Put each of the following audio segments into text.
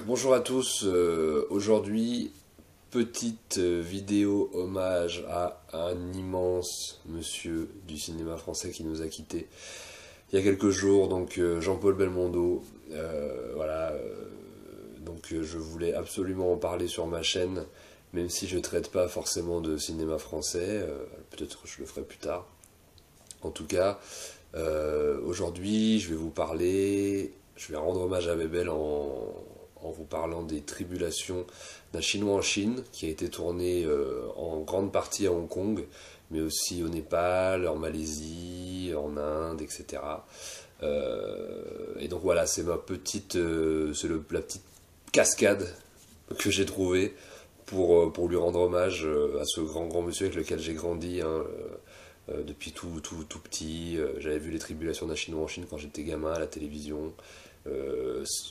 Bonjour à tous, aujourd'hui petite vidéo hommage à un immense monsieur du cinéma français qui nous a quittés il y a quelques jours, donc Jean-Paul Belmondo. Je voulais absolument en parler sur ma chaîne, même si je traite pas forcément de cinéma français, peut-être que je le ferai plus tard. En tout cas, aujourd'hui je vais rendre hommage à Bébel en vous parlant des tribulations d'un Chinois en Chine, qui a été tourné en grande partie à Hong Kong, mais aussi au Népal, en Malaisie, en Inde, etc. Et donc voilà, c'est la petite cascade que j'ai trouvée pour lui rendre hommage à ce grand monsieur avec lequel j'ai grandi, hein, depuis tout petit. J'avais vu les tribulations d'un Chinois en Chine quand j'étais gamin à la télévision.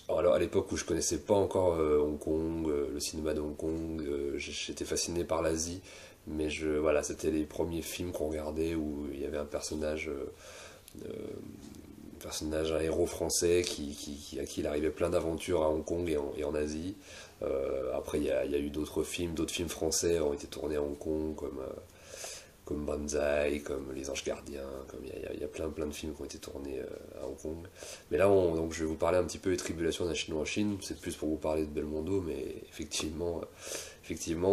Alors à l'époque où je connaissais pas encore Hong Kong, le cinéma de Hong Kong, j'étais fasciné par l'Asie, mais voilà, c'était les premiers films qu'on regardait où il y avait un personnage, un héros français à qui il arrivait plein d'aventures à Hong Kong et en Asie. Après, il y a eu d'autres films français ont été tournés à Hong Kong, comme Banzai, comme Les Anges Gardiens, comme il y a plein de films qui ont été tournés à Hong Kong. Mais là, donc, je vais vous parler un petit peu des tribulations d'un Chinois en Chine. C'est plus pour vous parler de Belmondo, mais effectivement,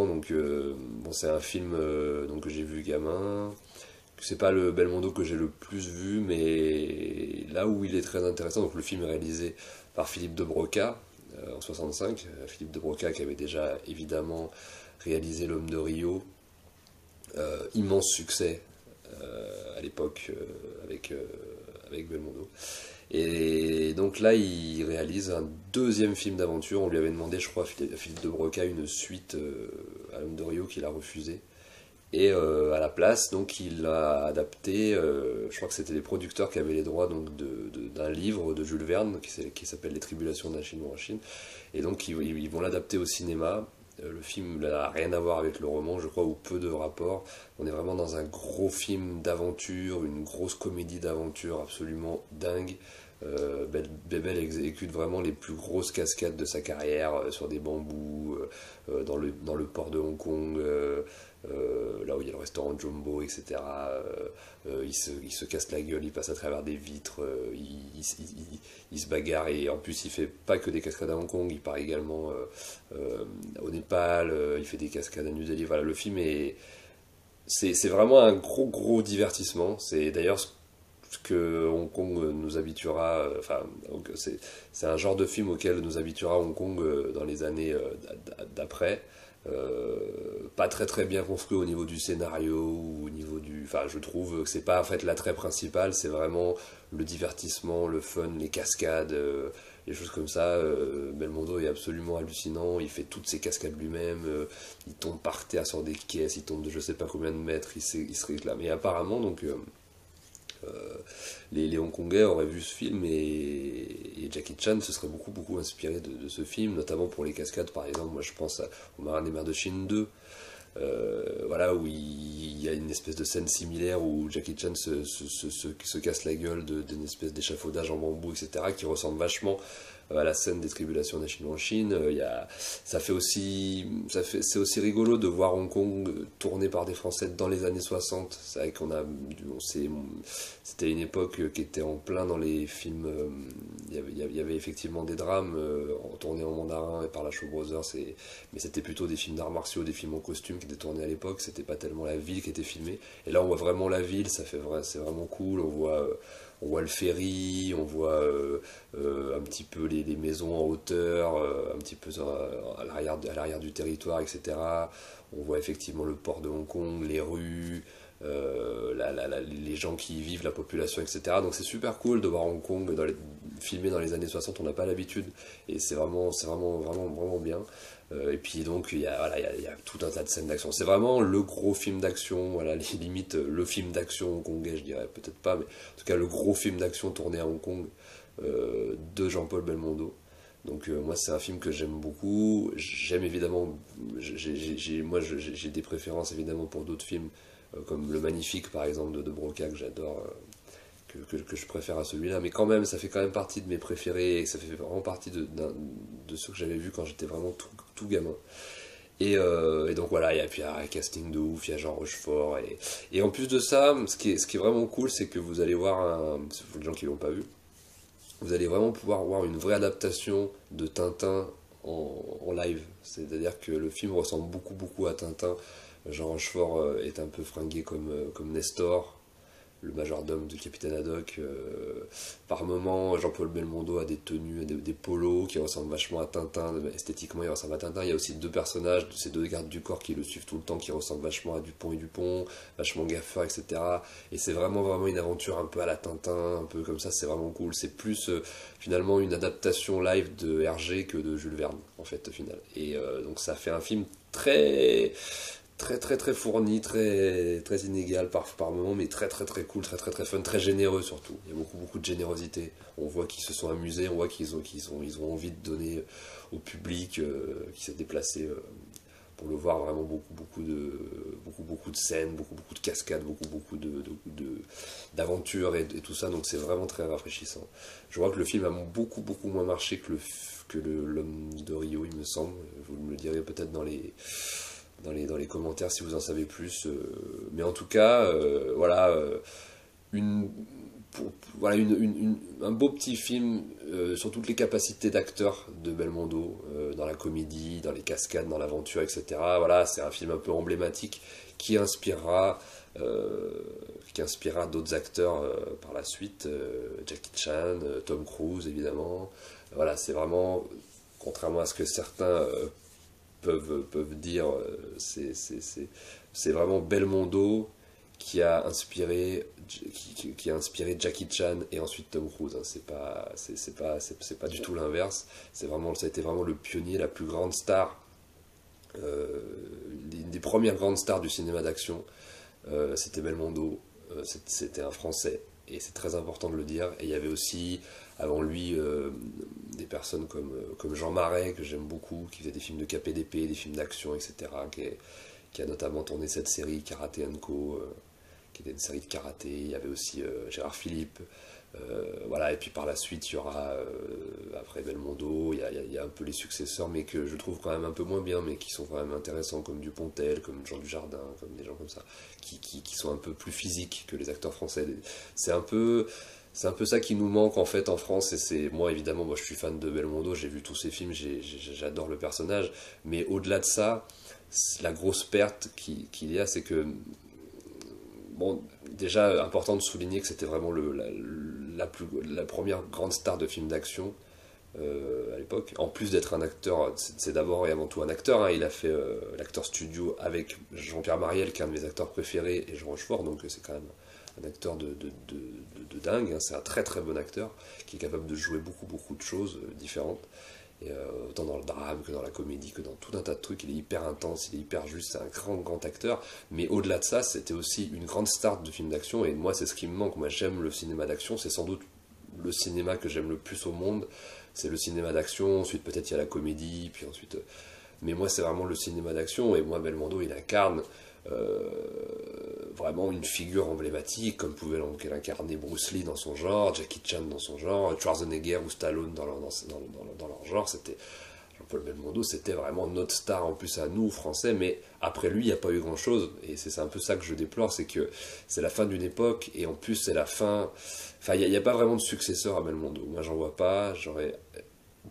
donc bon, c'est un film donc que j'ai vu gamin. C'est pas le Belmondo que j'ai le plus vu, mais là où il est très intéressant, donc le film est réalisé par Philippe de Broca en 65. Philippe de Broca qui avait déjà évidemment réalisé L'Homme de Rio, immense succès à l'époque avec Belmondo. Et donc là, il réalise un deuxième film d'aventure. On lui avait demandé, je crois, à Philippe de Broca, une suite à L'Homme de Rio qu'il a refusé. Et à la place, donc, il a adapté, je crois que c'était les producteurs qui avaient les droits donc, d'un livre de Jules Verne qui s'appelle Les Tribulations d'un Chinois en Chine. Et donc, ils vont l'adapter au cinéma. Le film n'a rien à voir avec le roman, je crois, ou peu de rapport. On est vraiment dans un gros film d'aventure, une grosse comédie d'aventure absolument dingue. Bebel exécute vraiment les plus grosses cascades de sa carrière sur des bambous, dans le port de Hong Kong, là où il y a le restaurant Jumbo, etc. Il se casse la gueule, il passe à travers des vitres, il se bagarre, et en plus il fait pas que des cascades à Hong Kong, il part également au Népal, il fait des cascades à New Delhi. Voilà, le film c'est vraiment un gros divertissement. C'est d'ailleurs ce que Hong Kong nous habituera, c'est un genre de film auquel nous habituera Hong Kong dans les années d'après. Pas très bien construit au niveau du scénario ou au niveau enfin, je trouve que c'est pas en fait l'attrait principal, c'est vraiment le divertissement, le fun, les cascades, les choses comme ça. Belmondo est absolument hallucinant, il fait toutes ses cascades lui-même, il tombe par terre sur des caisses, il tombe de je sais pas combien de mètres, il se réclame. Et apparemment, donc, les Hongkongais auraient vu ce film, et Jackie Chan se serait beaucoup inspiré de ce film, notamment pour les cascades. Par exemple, moi je pense au Marin des Mers de Chine 2, voilà, où il y a une espèce de scène similaire où Jackie Chan se casse la gueule d'une espèce d'échafaudage en bambou, etc., qui ressemble vachement à la scène des tribulations des Chinois en Chine. C'est aussi rigolo de voir Hong Kong tourné par des Français dans les années 60. C'est vrai c'était une époque qui était en plein dans les films. Il y avait effectivement des drames tournés en mandarin et par la Shaw Brothers, mais c'était plutôt des films d'arts martiaux, des films en costume qui étaient tournés à l'époque. C'était pas tellement la ville qui était filmée. Et là, on voit vraiment la ville. C'est vraiment cool. On voit le ferry, on voit un petit peu les maisons en hauteur, un petit peu à l'arrière du territoire, etc. On voit effectivement le port de Hong Kong, les rues, les gens qui y vivent, la population, etc. Donc c'est super cool de voir Hong Kong filmé dans les années 60, on n'a pas l'habitude, et c'est vraiment bien. Et puis donc il y a tout un tas de scènes d'action. C'est vraiment le gros film d'action, voilà, limite le film d'action hongkongais, je dirais, peut-être pas, mais en tout cas le gros film d'action tourné à Hong Kong de Jean-Paul Belmondo. Donc moi c'est un film que j'aime beaucoup. J'aime évidemment, j'ai des préférences évidemment pour d'autres films, comme Le Magnifique par exemple de Broca, que j'adore, que je préfère à celui-là, mais quand même, ça fait quand même partie de mes préférés, et ça fait vraiment partie de ceux que j'avais vus quand j'étais vraiment tout gamin. Et donc voilà, puis il y a un casting de ouf, il y a Jean Rochefort, et en plus de ça, ce qui est vraiment cool, c'est que vous allez voir, pour les gens qui l'ont pas vu, vous allez vraiment pouvoir voir une vraie adaptation de Tintin en live. C'est-à-dire que le film ressemble beaucoup beaucoup à Tintin. Jean Rochefort est un peu fringué comme Nestor, le majordome du capitaine Haddock. Par moments, Jean-Paul Belmondo a des tenues, des polos qui ressemblent vachement à Tintin. Esthétiquement, il ressemble à Tintin. Il y a aussi deux personnages, ces deux gardes du corps qui le suivent tout le temps, qui ressemblent vachement à Dupont et Dupont, vachement gaffeurs, etc. Et c'est vraiment, vraiment une aventure un peu à la Tintin, un peu comme ça, c'est vraiment cool. C'est plus finalement une adaptation live de Hergé que de Jules Verne, en fait, au final. Et donc ça fait un film très très très très fourni, très très inégal par moments, mais très très très cool, très très très fun, très généreux surtout. Il y a beaucoup beaucoup de générosité. On voit qu'ils se sont amusés, on voit qu'ils ont envie de donner au public qui s'est déplacé pour le voir, vraiment beaucoup de scènes, beaucoup de cascades, beaucoup d'aventures et tout ça. Donc c'est vraiment très rafraîchissant. Je vois que le film a beaucoup moins marché que l'homme de Rio, il me semble. Vous me le direz peut-être dans les commentaires si vous en savez plus. Mais en tout cas, voilà, une, voilà un beau petit film sur toutes les capacités d'acteur de Belmondo, dans la comédie, dans les cascades, dans l'aventure, etc. Voilà, c'est un film un peu emblématique qui inspirera, d'autres acteurs par la suite, Jackie Chan, Tom Cruise évidemment. Voilà, c'est vraiment, contrairement à ce que certains peuvent dire, c'est vraiment Belmondo qui a inspiré qui a inspiré Jackie Chan et ensuite Tom Cruise, hein. C'est pas du tout l'inverse. Ça a été vraiment le pionnier, la plus grande star, une des premières grandes stars du cinéma d'action. C'était Belmondo, c'était un Français, et c'est très important de le dire. Et il y avait aussi avant lui des personnes comme Jean Marais, que j'aime beaucoup, qui faisait des films de KPDP, des films d'action, etc., qui a notamment tourné cette série Karaté Co, qui était une série de karaté. Il y avait aussi Gérard Philippe. Voilà, et puis par la suite, il y aura, après Belmondo, il y a un peu les successeurs, mais que je trouve quand même un peu moins bien, mais qui sont quand même intéressants, comme Dupontel, comme Jean Dujardin, comme des gens comme ça, qui sont un peu plus physiques que les acteurs français. C'est un peu. C'est un peu ça qui nous manque en fait en France, et moi évidemment, moi je suis fan de Belmondo, j'ai vu tous ses films, j'adore le personnage, mais au-delà de ça, la grosse perte qu'il y a, c'est que, bon, déjà important de souligner que c'était vraiment la première grande star de film d'action à l'époque. En plus d'être un acteur, c'est d'abord et avant tout un acteur, hein. Il a fait l'acteur studio avec Jean-Pierre Mariel, qui est un de mes acteurs préférés, et Jean Rochefort, donc c'est quand même un acteur de dingue, hein. C'est un très très bon acteur qui est capable de jouer beaucoup de choses différentes, et autant dans le drame que dans la comédie, que dans tout un tas de trucs. Il est hyper intense, il est hyper juste, c'est un grand acteur, mais au-delà de ça, c'était aussi une grande star de film d'action, et moi c'est ce qui me manque. Moi j'aime le cinéma d'action, c'est sans doute le cinéma que j'aime le plus au monde, c'est le cinéma d'action. Ensuite peut-être il y a la comédie, puis ensuite mais moi c'est vraiment le cinéma d'action, et moi Belmondo il incarne vraiment une figure emblématique, comme pouvait l'incarner Bruce Lee dans son genre, Jackie Chan dans son genre, Schwarzenegger ou Stallone dans leur genre. C'était Jean-Paul Belmondo, c'était vraiment notre star, en plus à nous Français, mais après lui il n'y a pas eu grand chose, et c'est un peu ça que je déplore, c'est que c'est la fin d'une époque, et en plus c'est la fin, enfin il n'y a pas vraiment de successeur à Belmondo. Moi j'en vois pas. J'aurais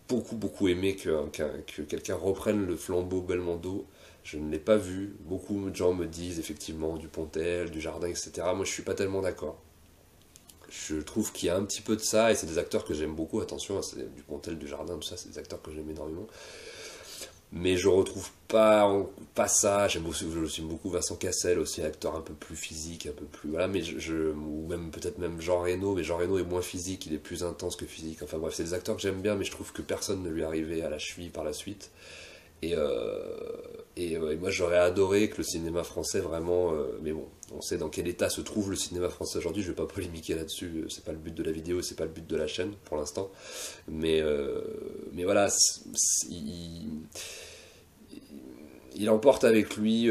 beaucoup aimé que quelqu'un reprenne le flambeau Belmondo. Je ne l'ai pas vu. Beaucoup de gens me disent effectivement Dupontel, Dujardin, etc. Moi je suis pas tellement d'accord. Je trouve qu'il y a un petit peu de ça, et c'est des acteurs que j'aime beaucoup, attention, hein, c'est Dupontel, Dujardin, tout ça, c'est des acteurs que j'aime énormément. Mais je retrouve pas ça. J'aime beaucoup Vincent Cassel aussi, acteur un peu plus physique, un peu plus. Voilà, mais ou même peut-être même Jean Reno, mais Jean Reno est moins physique, il est plus intense que physique. Enfin bref, c'est des acteurs que j'aime bien, mais je trouve que personne ne lui est arrivé à la cheville par la suite. Et moi j'aurais adoré que le cinéma français vraiment, mais bon, on sait dans quel état se trouve le cinéma français aujourd'hui, je vais pas polémiquer là-dessus, c'est pas le but de la vidéo, c'est pas le but de la chaîne pour l'instant, mais voilà, il emporte avec lui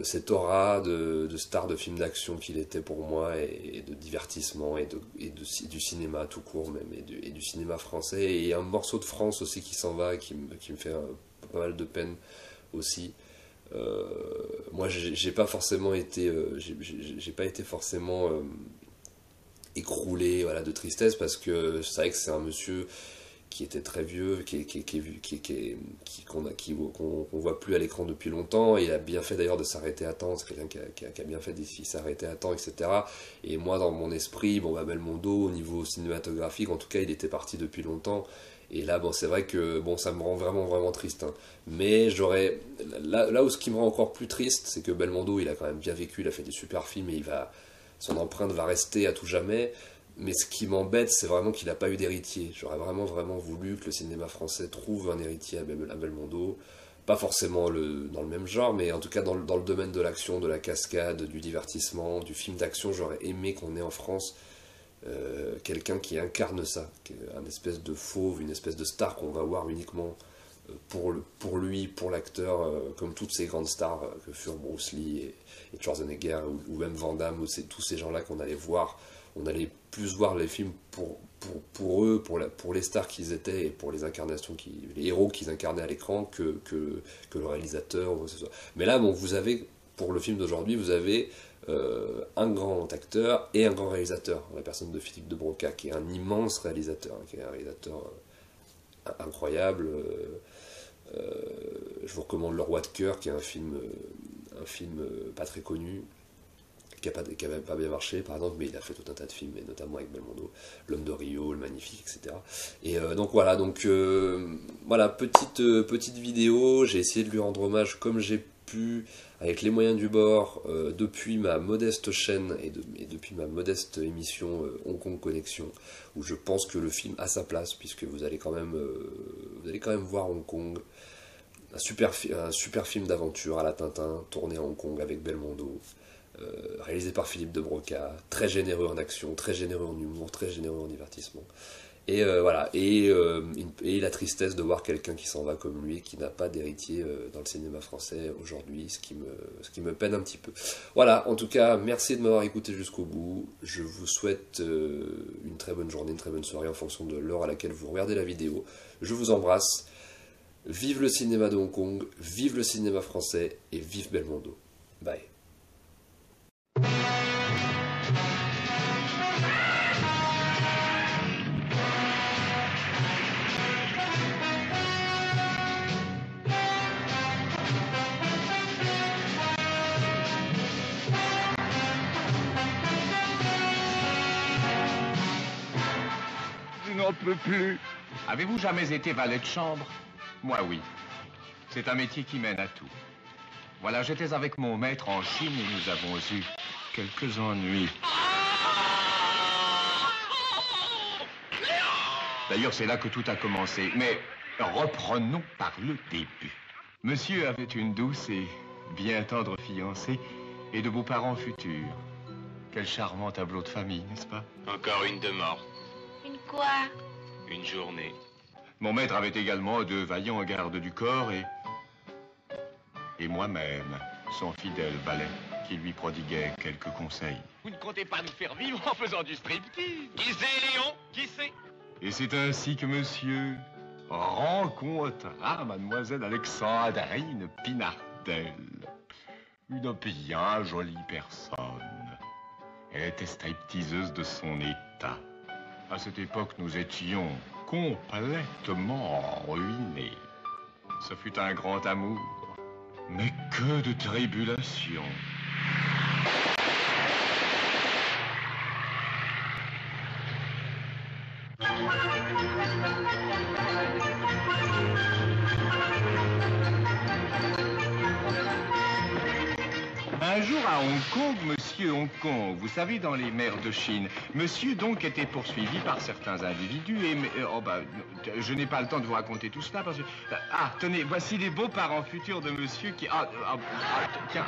cette aura de star de film d'action qu'il était pour moi, et de divertissement, du cinéma tout court même, et du cinéma français. Et un morceau de France aussi qui s'en va, qui me fait pas mal de peine aussi. Moi, j'ai pas forcément été, j'ai pas été forcément écroulé, voilà, de tristesse, parce que c'est vrai que c'est un monsieur qui était très vieux, qu'on voit plus à l'écran depuis longtemps. Il a bien fait d'ailleurs de s'arrêter à temps, c'est quelqu'un qui a bien fait d'ici s'arrêter à temps, etc. Et moi, dans mon esprit, bon, bah, Belmondo, au niveau cinématographique, en tout cas, il était parti depuis longtemps. Et là, bon, c'est vrai que bon, ça me rend vraiment, vraiment triste, hein. Mais là où ce qui me rend encore plus triste, c'est que Belmondo, il a quand même bien vécu, il a fait des super films, et son empreinte va rester à tout jamais. Mais ce qui m'embête, c'est vraiment qu'il n'a pas eu d'héritier. J'aurais vraiment, vraiment voulu que le cinéma français trouve un héritier à Belmondo. Pas forcément dans le même genre, mais en tout cas dans le domaine de l'action, de la cascade, du divertissement, du film d'action. J'aurais aimé qu'on ait en France quelqu'un qui incarne ça, un espèce de fauve, une espèce de star qu'on va voir uniquement pour lui, pour l'acteur, comme toutes ces grandes stars que furent Bruce Lee et Schwarzenegger, ou même Van Damme, ou tous ces gens-là qu'on allait voir. On allait plus voir les films pour eux, pour les stars qu'ils étaient, et pour les incarnations, les héros qu'ils incarnaient à l'écran, que le réalisateur, ou quoi que ce soit. Mais là, bon, pour le film d'aujourd'hui, vous avez un grand acteur et un grand réalisateur, la personne de Philippe de Broca, qui est un immense réalisateur, hein, qui est un réalisateur incroyable. Je vous recommande Le Roi de Cœur, qui est un film pas très connu, qui a même pas bien marché par exemple, mais il a fait tout un tas de films, et notamment avec Belmondo, L'Homme de Rio, Le Magnifique, etc. Et donc voilà, voilà, petite vidéo. J'ai essayé de lui rendre hommage comme j'ai pu, avec les moyens du bord, depuis ma modeste chaîne, et depuis ma modeste émission Hong Kong Connexion, où je pense que le film a sa place, puisque vous allez quand même voir Hong Kong, un super film d'aventure à la Tintin, tourné à Hong Kong avec Belmondo, réalisé par Philippe de Broca, très généreux en action, très généreux en humour, très généreux en divertissement. Et voilà, et la tristesse de voir quelqu'un qui s'en va comme lui, qui n'a pas d'héritier dans le cinéma français aujourd'hui, ce qui me peine un petit peu. Voilà, en tout cas, merci de m'avoir écouté jusqu'au bout. Je vous souhaite une très bonne journée, une très bonne soirée en fonction de l'heure à laquelle vous regardez la vidéo. Je vous embrasse. Vive le cinéma de Hong Kong, vive le cinéma français, et vive Belmondo. Bye. Je n'en peux plus. Avez-vous jamais été valet de chambre? Moi, oui. C'est un métier qui mène à tout. Voilà, j'étais avec mon maître en Chine et nous avons eu quelques ennuis. D'ailleurs, c'est là que tout a commencé. Mais reprenons par le début. Monsieur avait une douce et bien tendre fiancée et de beaux parents futurs. Quel charmant tableau de famille, n'est-ce pas? Encore une de morte. Une quoi? Une journée. Mon maître avait également de vaillants gardes du corps et moi-même, son fidèle valet, qui lui prodiguait quelques conseils. Vous ne comptez pas nous faire vivre en faisant du striptease? Qui c'est, Léon? Qui c'est? Et c'est ainsi que monsieur rencontra mademoiselle Alexandrine Pinardel. Une bien jolie personne. Elle était stripteaseuse de son état. À cette époque, nous étions complètement ruinés. Ce fut un grand amour, mais que de tribulations. Un jour à Hong Kong, monsieur Hong Kong, vous savez, dans les mers de Chine, monsieur donc était poursuivi par certains individus et... je n'ai pas le temps de vous raconter tout cela parce que... Ah, tenez, voici les beaux-parents futurs de monsieur qui... Tiens,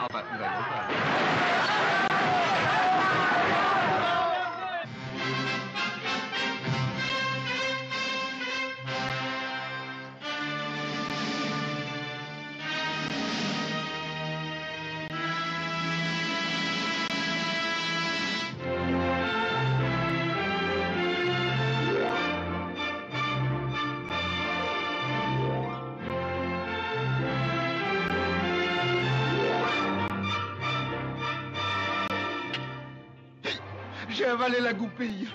J'ai avalé la goupille.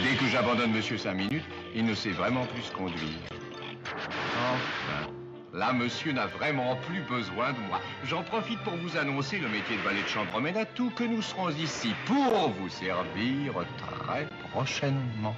Dès que j'abandonne monsieur 5 minutes, il ne sait vraiment plus se conduire. Enfin, là, monsieur n'a vraiment plus besoin de moi. J'en profite pour vous annoncer le métier de valet de chambre Menatou, que nous serons ici pour vous servir très prochainement.